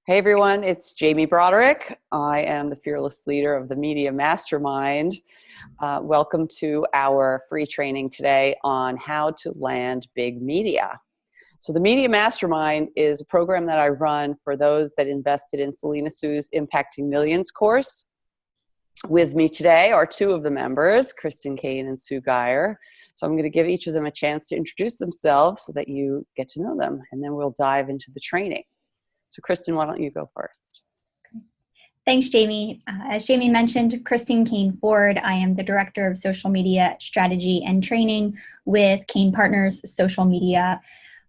Hey everyone, it's Jamie Broderick. I am the fearless leader of the Media Mastermind. Welcome to our free training today on how to land big media. So the Media Mastermind is a program that I run for those that invested in Selena Su's Impacting Millions course. With me today are two of the members, Kristen Kane and Sue Geyer. So I'm going to give each of them a chance to introduce themselves so that you get to know them, and then we'll dive into the training. So Kristen, why don't you go first? Thanks, Jamie. As Jamie mentioned, Kristen Kane Ford. I am the Director of Social Media Strategy and Training with Kane Partners Social Media.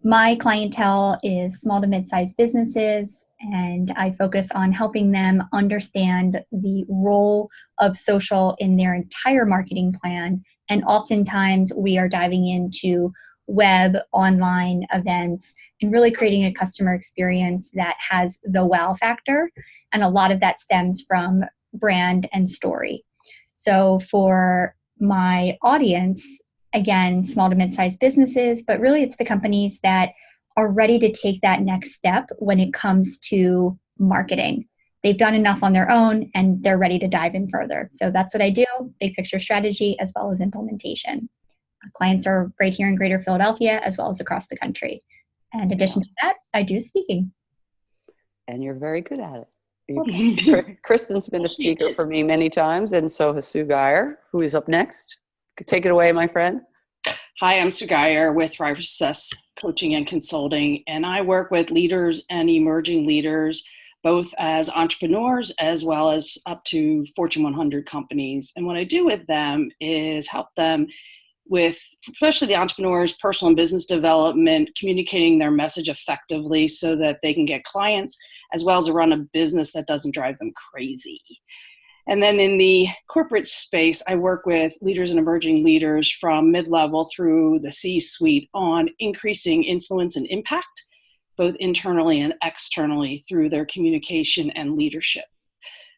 My clientele is small to mid-sized businesses, and I focus on helping them understand the role of social in their entire marketing plan. And oftentimes we are diving into web, online events, and really creating a customer experience that has the wow factor. And a lot of that stems from brand and story. So for my audience, again, small to mid-sized businesses, but really it's the companies that are ready to take that next step when it comes to marketing. They've done enough on their own and they're ready to dive in further. So that's what I do, big picture strategy as well as implementation. Clients are right here in Greater Philadelphia as well as across the country. And in addition to that, I do speaking. And you're very good at it. Kristen's been a speaker for me many times, and so has Sue Geyer, who is up next. Take it away, my friend. Hi, I'm Sue Geyer with Thrive for Success Coaching and Consulting, and I work with leaders and emerging leaders, both as entrepreneurs as well as up to Fortune 100 companies. And what I do with them is help them with, especially the entrepreneurs, personal and business development, communicating their message effectively so that they can get clients, as well as run a business that doesn't drive them crazy. And then in the corporate space, I work with leaders and emerging leaders from mid-level through the C-suite on increasing influence and impact, both internally and externally through their communication and leadership.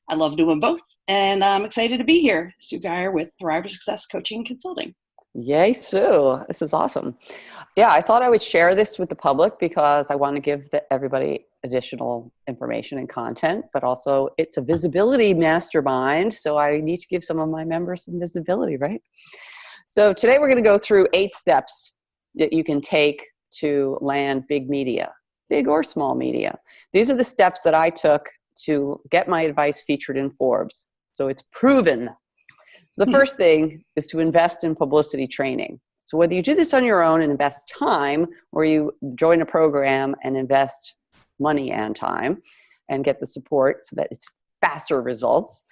I love doing both, and I'm excited to be here. Sue Geyer with Thrive for Success Coaching and Consulting. Yay, Sue. This is awesome. Yeah, I thought I would share this with the public because I want to give everybody additional information and content, but also it's a visibility mastermind, so I need to give some of my members some visibility, right? So today we're going to go through 8 steps that you can take to land big media, big or small media. These are the steps that I took to get my advice featured in Forbes. So it's proven. So the first thing is to invest in publicity training. So whether you do this on your own and invest time, or you join a program and invest money and time and get the support so that it's faster results,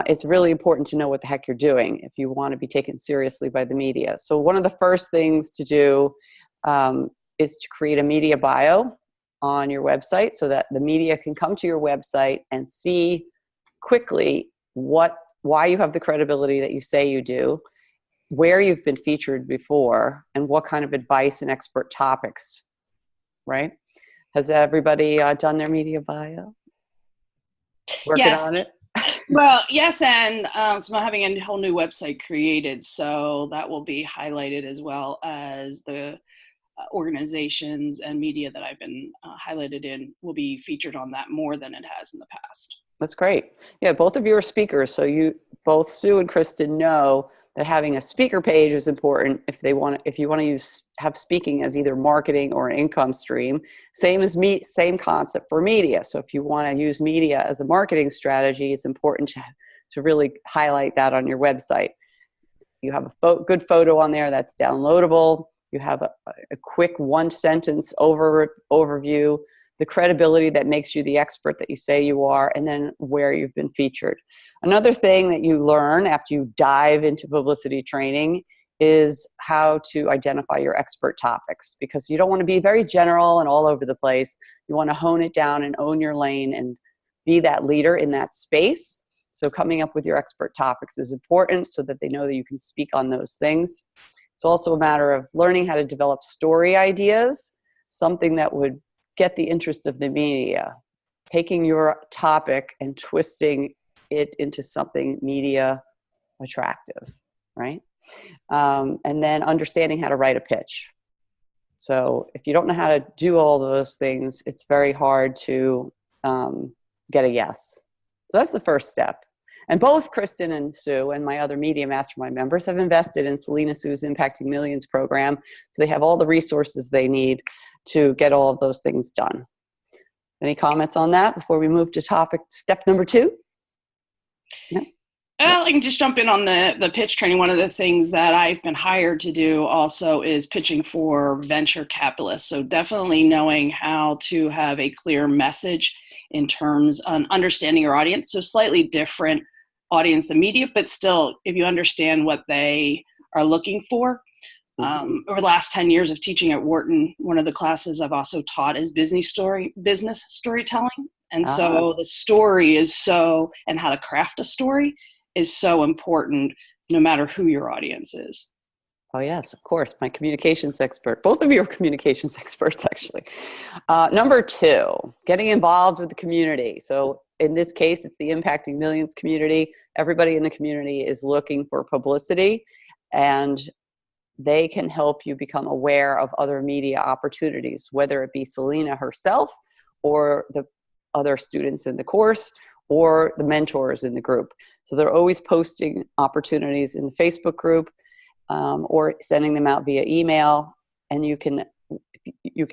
it's really important to know what the heck you're doing if you want to be taken seriously by the media. So one of the first things to do is to create a media bio on your website so that the media can come to your website and see quickly why you have the credibility that you say you do, where you've been featured before, and what kind of advice and expert topics, right? Has everybody done their media bio? Working on it? Well, yes, and so I'm having a whole new website created, so that will be highlighted as well as the organizations and media that I've been highlighted in will be featured on that more than it has in the past. That's great. Yeah, both of you are speakers, so both Sue and Kristen know that having a speaker page is important if you want to have speaking as either marketing or an income stream. Same concept for media. So if you want to use media as a marketing strategy, it's important to really highlight that on your website. You have a good photo on there that's downloadable. You have a quick 1-sentence overview, the credibility that makes you the expert that you say you are, and then where you've been featured. Another thing that you learn after you dive into publicity training is how to identify your expert topics, because you don't want to be very general and all over the place. You want to hone it down and own your lane and be that leader in that space. So coming up with your expert topics is important so that they know that you can speak on those things. It's also a matter of learning how to develop story ideas, something that would get the interest of the media, taking your topic and twisting it into something media attractive, right? And then understanding how to write a pitch. So if you don't know how to do all those things, it's very hard to get a yes. So that's the first step. And both Kristen and Sue and my other media mastermind members have invested in Selena Sue's Impacting Millions program. So they have all the resources they need to get all of those things done. Any comments on that before we move to step number 2? No? Well, I can just jump in on the pitch training. One of the things that I've been hired to do also is pitching for venture capitalists. So definitely knowing how to have a clear message in terms of understanding your audience. So slightly different audience than media, but still, if you understand what they are looking for. Over the last 10 years of teaching at Wharton, one of the classes I've also taught is business storytelling. And so the story and how to craft a story is so important no matter who your audience is. Oh, yes, of course. My communications expert. Both of you are communications experts, actually. Number 2, getting involved with the community. So in this case, it's the Impacting Millions community. Everybody in the community is looking for publicity, and they can help you become aware of other media opportunities, whether it be Selena herself or the other students in the course or the mentors in the group. So they're always posting opportunities in the Facebook group or sending them out via email. And you can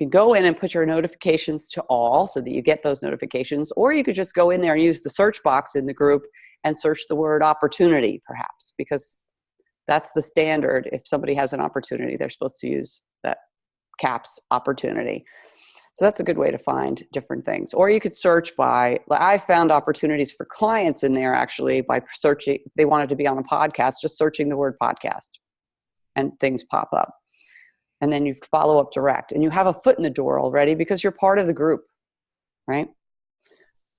go in and put your notifications to all so that you get those notifications, or you could just go in there and use the search box in the group and search the word opportunity, perhaps, because that's the standard. If somebody has an opportunity, they're supposed to use that caps opportunity. So that's a good way to find different things. Or you could search by, I found opportunities for clients in there actually by searching, they wanted to be on a podcast, just searching the word podcast, and things pop up. And then you follow up direct, and you have a foot in the door already because you're part of the group, right?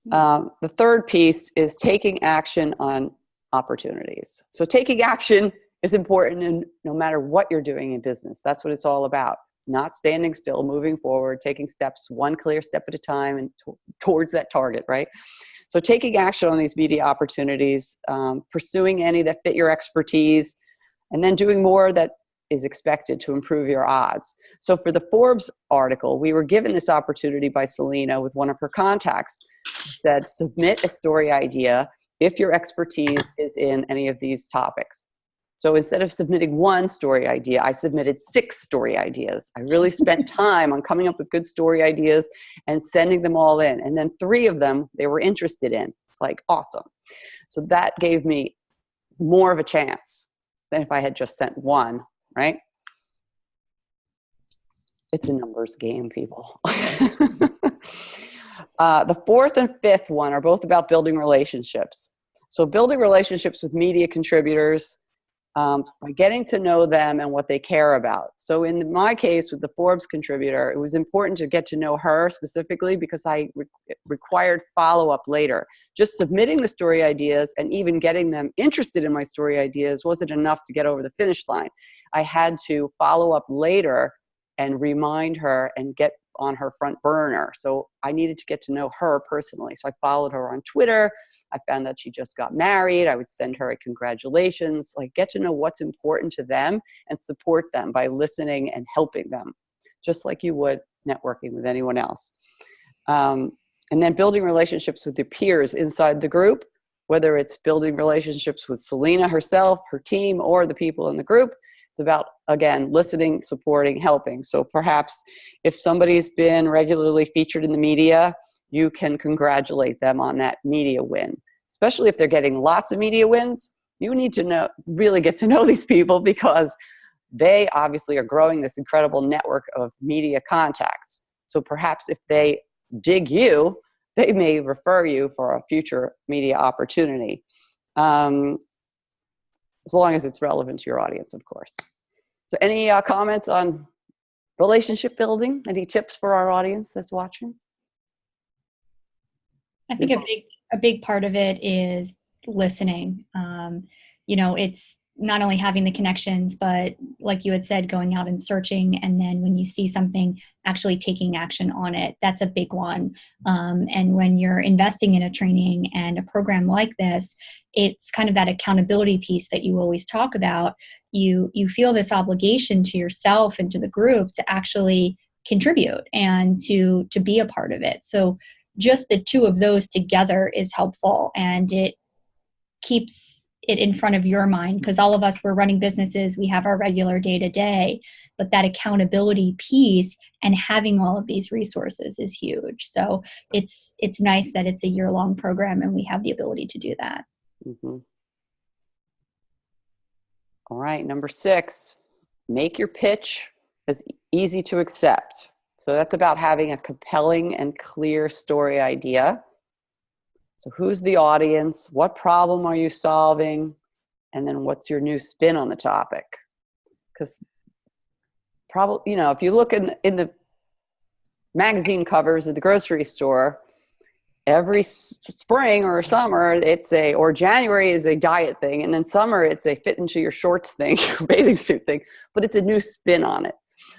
The third piece is taking action on opportunities. So taking action is important in no matter what you're doing in business. That's what it's all about. Not standing still, moving forward, taking steps, one clear step at a time, and towards that target, right? So taking action on these media opportunities, pursuing any that fit your expertise, and then doing more that is expected to improve your odds. So for the Forbes article, we were given this opportunity by Selena with one of her contacts. She said, submit a story idea if your expertise is in any of these topics. So instead of submitting one story idea, I submitted 6 story ideas. I really spent time on coming up with good story ideas and sending them all in. And then 3 of them they were interested in. Like, awesome. So that gave me more of a chance than if I had just sent 1, right? It's a numbers game, people. The 4th and 5th one are both about building relationships. So building relationships with media contributors, by getting to know them and what they care about. So in my case with the Forbes contributor, it was important to get to know her specifically because I required follow-up later. Just submitting the story ideas and even getting them interested in my story ideas wasn't enough to get over the finish line. I had to follow up later and remind her and get on her front burner. So I needed to get to know her personally. So I followed her on Twitter. I found that she just got married. I would send her a congratulations, like get to know what's important to them and support them by listening and helping them, just like you would networking with anyone else. And then building relationships with your peers inside the group, whether it's building relationships with Selena herself, her team, or the people in the group. It's about, again, listening, supporting, helping. So perhaps if somebody's been regularly featured in the media, you can congratulate them on that media win. Especially if they're getting lots of media wins, you need to really get to know these people because they obviously are growing this incredible network of media contacts. So perhaps if they dig you, they may refer you for a future media opportunity. As long as it's relevant to your audience, of course. So any comments on relationship building? Any tips for our audience that's watching? I think a big part of it is listening. It's not only having the connections, but like you had said, going out and searching. And then when you see something, actually taking action on it. That's a big one. And when you're investing in a training and a program like this, it's kind of that accountability piece that you always talk about. You feel this obligation to yourself and to the group to actually contribute and to be a part of it. So just the two of those together is helpful, and it keeps it in front of your mind, because all of us, we're running businesses, we have our regular day-to-day, but that accountability piece and having all of these resources is huge. So it's nice that it's a year-long program and we have the ability to do that. Mm-hmm. All right, number 6, make your pitch as easy to accept. So that's about having a compelling and clear story idea. So who's the audience? What problem are you solving? And then what's your new spin on the topic? Because probably, if you look in the magazine covers at the grocery store, every spring or summer, or January is a diet thing. And then summer, it's a fit into your shorts thing, your bathing suit thing, but it's a new spin on it.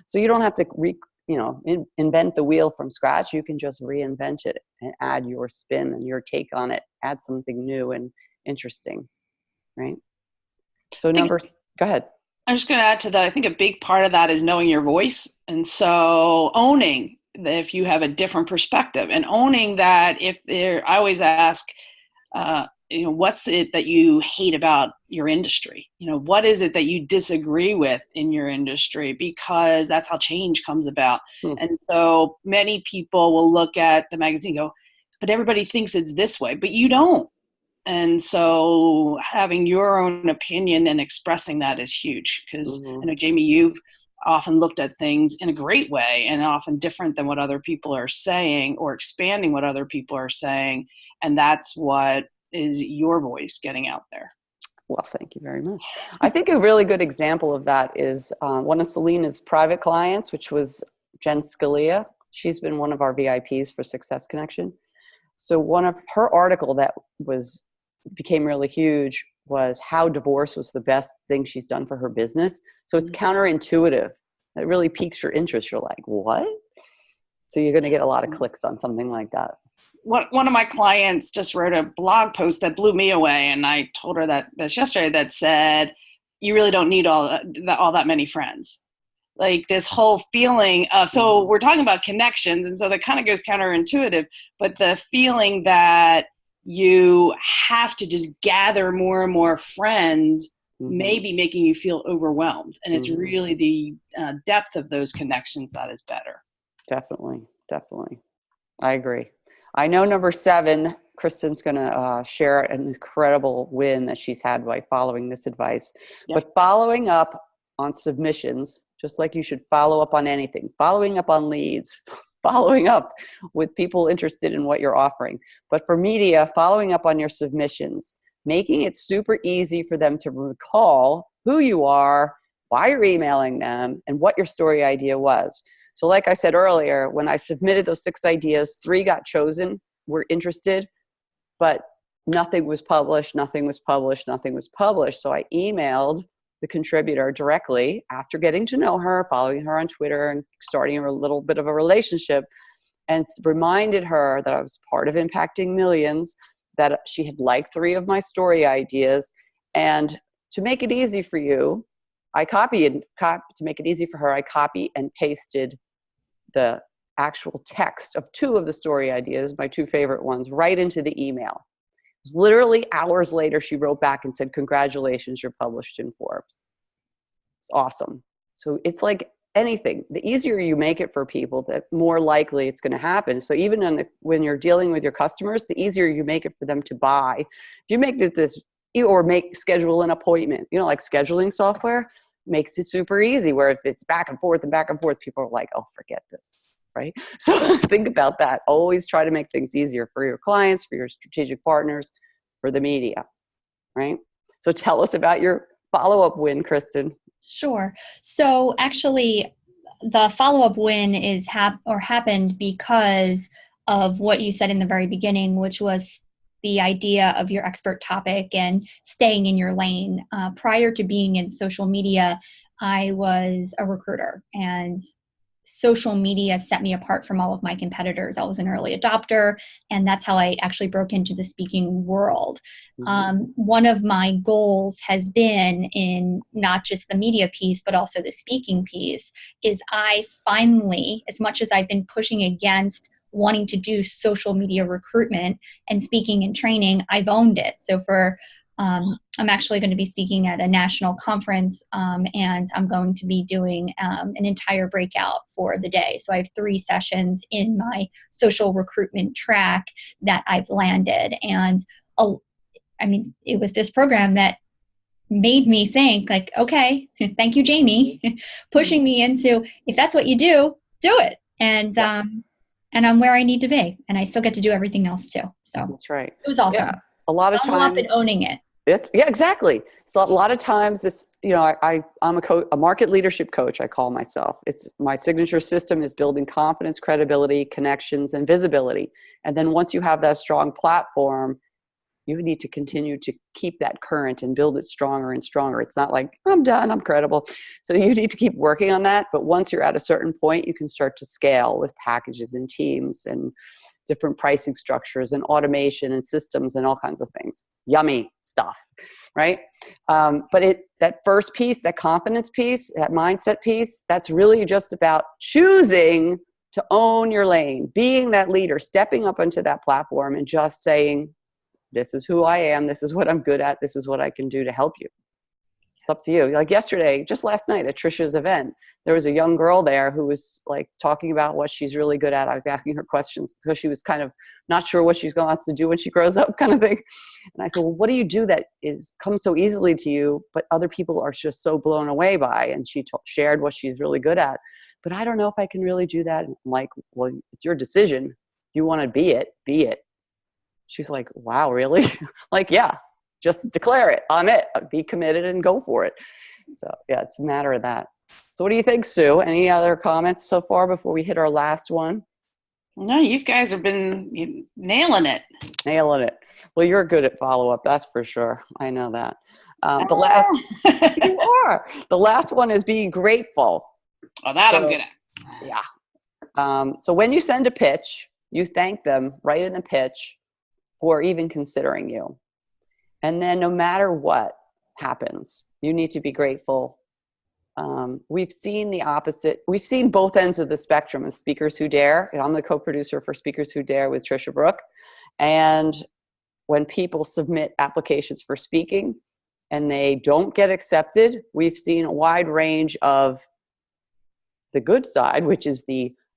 So you don't have to invent the wheel from scratch. You can just reinvent it and add your spin and your take on it, add something new and interesting, right? So go ahead. I'm just going to add to that. I think a big part of that is knowing your voice. And so owning that if you have a different perspective, and owning that I always ask, what's it that you hate about your industry? What is it that you disagree with in your industry? Because that's how change comes about. And so many people will look at the magazine and go, but everybody thinks it's this way, but you don't. And so having your own opinion and expressing that is huge, because I know, Jamie, you've often looked at things in a great way and often different than what other people are saying, or expanding what other people are saying. And that's what is your voice getting out there. Well, thank you very much. I think a really good example of that is one of Selena's private clients, which was Jen Scalia. She's been one of our VIPs for Success Connection. So one of her article that became really huge was how divorce was the best thing she's done for her business. So it's counterintuitive. It really piques your interest. You're like, what? So you're going to get a lot of clicks on something like that. One of my clients just wrote a blog post that blew me away. And I told her that yesterday, that said, you really don't need all that many friends. Like this whole feeling of, so we're talking about connections. And so that kind of goes counterintuitive, but the feeling that you have to just gather more and more friends, maybe making you feel overwhelmed. And it's really the depth of those connections that is better. Definitely. I agree. I know number 7, Kristen's going to share an incredible win that she's had by following this advice. Yep. But following up on submissions, just like you should follow up on anything, following up on leads, following up with people interested in what you're offering. But for media, following up on your submissions, making it super easy for them to recall who you are, why you're emailing them, and what your story idea was. So like I said earlier, when I submitted those 6 ideas, 3 got chosen, were interested, but nothing was published. So I emailed the contributor directly after getting to know her, following her on Twitter and starting a little bit of a relationship, and reminded her that I was part of Impacting Millions, that she had liked 3 of my story ideas. And to make it easy for you, to make it easy for her, I copy and pasted the actual text of 2 of the story ideas, my 2 favorite ones, right into the email. It was literally hours later, she wrote back and said, congratulations, you're published in Forbes. It's awesome. So it's like anything. The easier you make it for people, the more likely it's going to happen. So even when you're dealing with your customers, the easier you make it for them to buy. If you make this, or schedule an appointment, like scheduling software makes it super easy, where if it's back and forth, people are like, oh, forget this. Right? So think about that. Always try to make things easier for your clients, for your strategic partners, for the media, right? So tell us about your follow-up win, Kristen. Sure. So actually, the follow-up win happened because of what you said in the very beginning, which was the idea of your expert topic and staying in your lane. Prior to being in social media, I was a recruiter, and social media set me apart from all of my competitors. I was an early adopter, and that's how I actually broke into the speaking world. One of my goals has been, in not just the media piece, but also the speaking piece, is I finally, as much as I've been pushing against wanting to do social media recruitment and speaking and training, I've owned it. So I'm actually going to be speaking at a national conference, and I'm going to be doing an entire breakout for the day. So I have 3 sessions in my social recruitment track that I've landed. And it was this program that made me think like, okay, thank you, Jamie, pushing me into, if that's what you do it. And I'm where I need to be. And I still get to do everything else too. So that's right. It was awesome. Yeah. A lot of time. And owning it. Yeah, exactly. So a lot of times this, I'm a market leadership coach, I call myself. It's my signature system is building confidence, credibility, connections, and visibility. And then once you have that strong platform, you need to continue to keep that current and build it stronger and stronger. It's not like, I'm done, I'm credible. So you need to keep working on that. But once you're at a certain point, you can start to scale with packages and teams and different pricing structures and automation and systems and all kinds of things. Yummy stuff, right? But that first piece, that confidence piece, that mindset piece, that's really just about choosing to own your lane, being that leader, stepping up onto that platform and just saying, this is who I am. This is what I'm good at. This is what I can do to help you. It's up to you. Like yesterday, just last night at Trisha's event, there was a young girl there who was like talking about what she's really good at. I was asking her questions because she was kind of not sure what she's going to do when she grows up kind of thing. And I said, well, what do you do that comes so easily to you, but other people are just so blown away by? And she shared what she's really good at. But I don't know if I can really do that. And I'm like, well, it's your decision. You want to be it, be it. She's like, wow, really? Like, yeah, just declare it. I'm it. Be committed and go for it. So yeah, it's a matter of that. So what do you think, Sue? Any other comments so far before we hit our last one? No, you guys have been nailing it. Nailing it. Well, you're good at follow-up. That's for sure. I know that. You are. The last one is being grateful. Oh, that I'm good at. Yeah. So when you send a pitch, you thank them right in the pitch for even considering you. And then no matter what happens, you need to be grateful. We've seen the opposite. We've seen both ends of the spectrum of Speakers Who Dare. I'm the co-producer for Speakers Who Dare with Trisha Brooke. And when people submit applications for speaking and they don't get accepted, we've seen a wide range of the good side, which is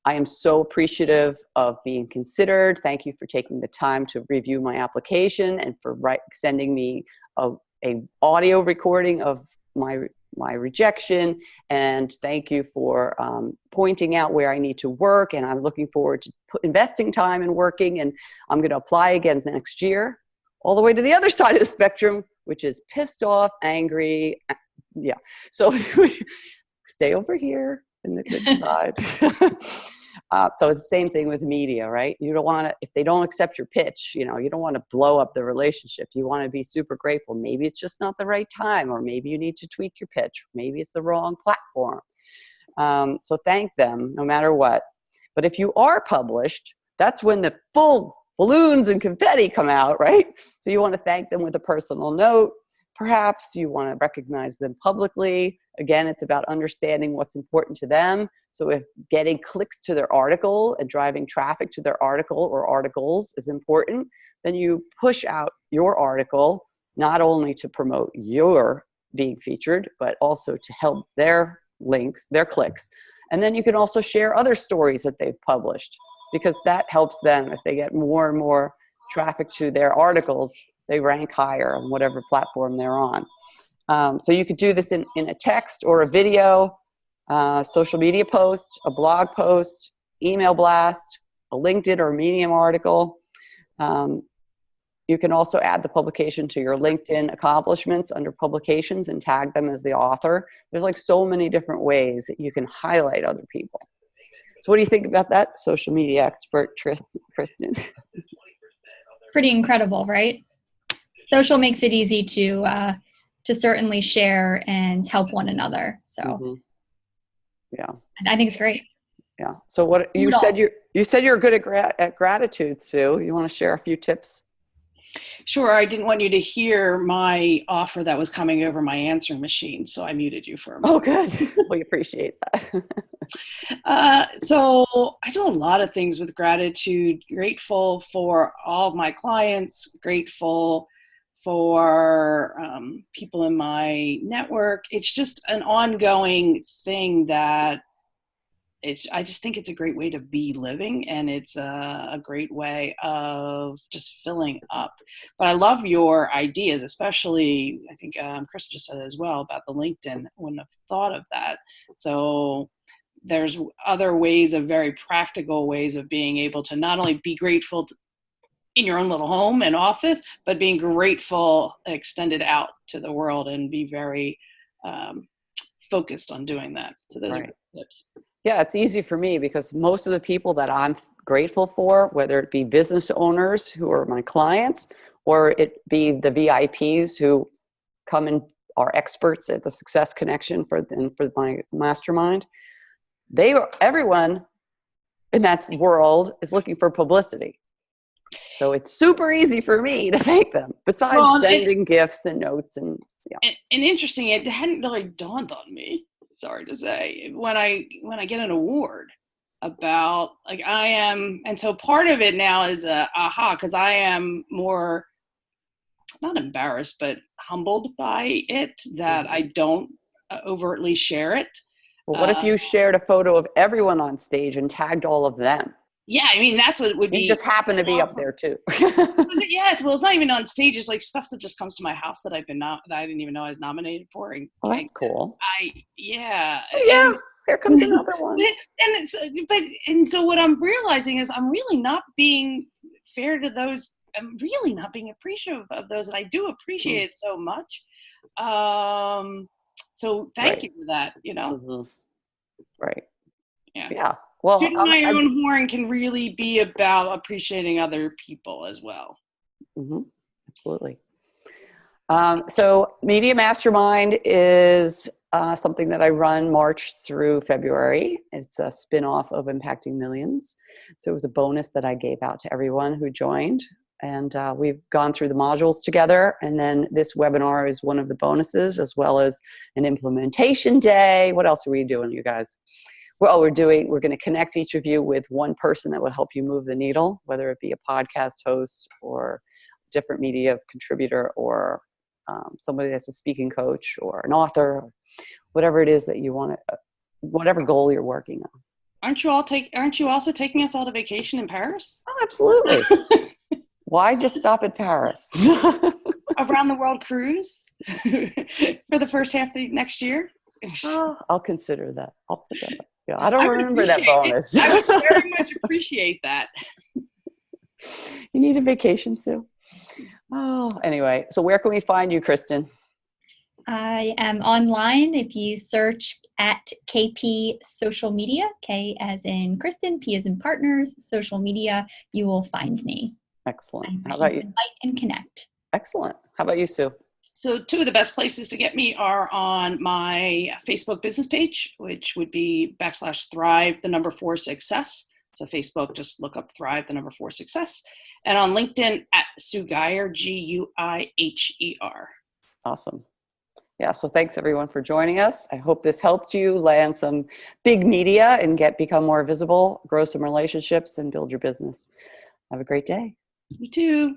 I am so appreciative of being considered. Thank you for taking the time to review my application and for sending me a audio recording of my rejection. And thank you for pointing out where I need to work. And I'm looking forward to investing time and working. And I'm going to apply again next year. All the way to the other side of the spectrum, which is pissed off, angry. Yeah. So stay over here in the good side. So it's the same thing with media, right? You don't want to, if they don't accept your pitch, you don't want to blow up the relationship. You want to be super grateful. Maybe it's just not the right time, or maybe you need to tweak your pitch. Maybe it's the wrong platform. So thank them no matter what. But if you are published, that's when the full balloons and confetti come out, right? So you want to thank them with a personal note. Perhaps you want to recognize them publicly. Again, it's about understanding what's important to them. So if getting clicks to their article and driving traffic to their article or articles is important, then you push out your article, not only to promote your being featured, but also to help their links, their clicks. And then you can also share other stories that they've published, because that helps them. If they get more and more traffic to their articles, they rank higher on whatever platform they're on. So you could do this in a text or a video, social media post, a blog post, email blast, a LinkedIn or Medium article. You can also add the publication to your LinkedIn accomplishments under publications and tag them as the author. There's like so many different ways that you can highlight other people. So what do you think about that, social media expert, Kristen? Pretty incredible, right? Social makes it easy to certainly share and help one another. So, yeah, I think it's great. Yeah. So what you said you're good at gratitude, Sue. You want to share a few tips? Sure, I didn't want you to hear my offer that was coming over my answering machine, so I muted you for a Oh, moment. good. We appreciate that. So I do a lot of things with gratitude. Grateful for all of my clients, grateful for people in my network. It's just an ongoing thing that I just think it's a great way to be living, and it's a great way of just filling up. But I love your ideas, especially, I think Chris just said it as well, about the LinkedIn. I wouldn't have thought of that. So there's other ways, of very practical ways of being able to not only be grateful in your own little home and office, but being grateful extended out to the world, and be very focused on doing that. So those are good tips. Yeah, it's easy for me because most of the people that I'm grateful for, whether it be business owners who are my clients, or it be the VIPs who come and are experts at the Success Connection for my mastermind, everyone in that world is looking for publicity. So it's super easy for me to thank them, besides sending gifts and notes and interesting, it hadn't really dawned on me, sorry to say, when I get an award about, like, I am, and so part of it now is aha, because I am more, not embarrassed, but humbled by it, that I don't overtly share it. Well, what if you shared a photo of everyone on stage and tagged all of them? Yeah, I mean, that's what it would be. You just happen to be up there too. Yes, well, it's not even on stage. It's like stuff that just comes to my house that I didn't even know I was nominated for. And that's cool. Yeah. Oh, yeah. Here comes another one. And so what I'm realizing is I'm really not being fair to those. I'm really not being appreciative of those, and I do appreciate it so much. So thank you for that. Right. Yeah. Yeah. Well, shooting my own horn can really be about appreciating other people as well. Absolutely. So Media Mastermind is something that I run March through February. It's a spin-off of Impacting Millions. So it was a bonus that I gave out to everyone who joined. And we've gone through the modules together. And then this webinar is one of the bonuses, as well as an implementation day. What else are we doing, you guys? Well, we're going to connect each of you with one person that will help you move the needle, whether it be a podcast host or different media contributor, or somebody that's a speaking coach or an author, or whatever it is that you want to, whatever goal you're working on. Aren't you also taking us all to vacation in Paris? Oh, absolutely. Why just stop at Paris? Around the world cruise for the first half of the next year? Oh, I'll consider that. I'll put that up. Yeah, I don't remember that bonus. I would very much appreciate that. You need a vacation, Sue. Oh, anyway. So where can we find you, Kristen? I am online. If you search at KP Social Media, K as in Kristen, P as in Partners, Social Media, you will find me. Excellent. How about you? Invite and connect. Excellent. How about you, Sue? So two of the best places to get me are on my Facebook business page, which would be /Thrive4Success. So Facebook, just look up Thrive, 4 Success. And on LinkedIn at Sue Guiher, Guiher. Awesome. Yeah, so thanks everyone for joining us. I hope this helped you land some big media and become more visible, grow some relationships, and build your business. Have a great day. You too.